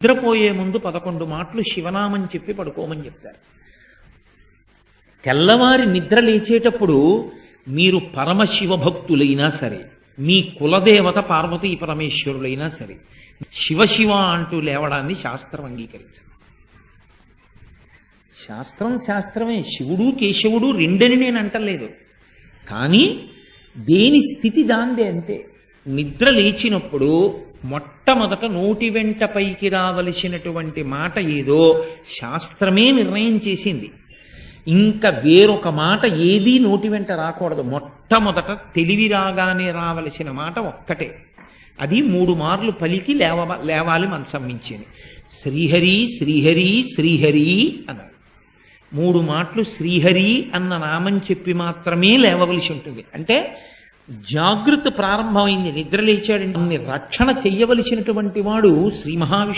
నిద్రపోయే ముందు 11 మాటలు శివనామం చెప్పి పడుకోమని చెప్తారు. తెల్లవారి నిద్ర లేచేటప్పుడు మీరు పరమశివ భక్తులైనా సరే, మీ కులదేవత పార్వతీ పరమేశ్వరులైనా సరే, శివ అంటూ లేవడాన్ని శాస్త్రం అంగీకరించదు. శాస్త్రమే. శివుడు కేశవుడు రెండని నేను అంటలేదు, కానీ దేని స్థితి దాందే అంతే. నిద్ర లేచినప్పుడు మొట్టమొదట నోటి వెంట పైకి రావలసినటువంటి మాట ఏదో శాస్త్రమే నిర్ణయం చేసింది. ఇంకా వేరొక మాట ఏదీ నోటి వెంట రాకూడదు. మొట్టమొదట తెలివి రాగానే రావలసిన మాట ఒక్కటే, అది 3 మార్లు పలికి లేవాలి మనసం మించింది. శ్రీహరి శ్రీహరి శ్రీహరి అన్నారు. 3 మాటలు శ్రీహరి అన్న నామం చెప్పి మాత్రమే లేవవలసి ఉంటుంది. అంటే జాగృతి ప్రారంభమైంది. నిద్ర లేచాడు, రక్షణ చెయ్యవలసినటువంటి వాడు శ్రీ మహావిష్ణువు.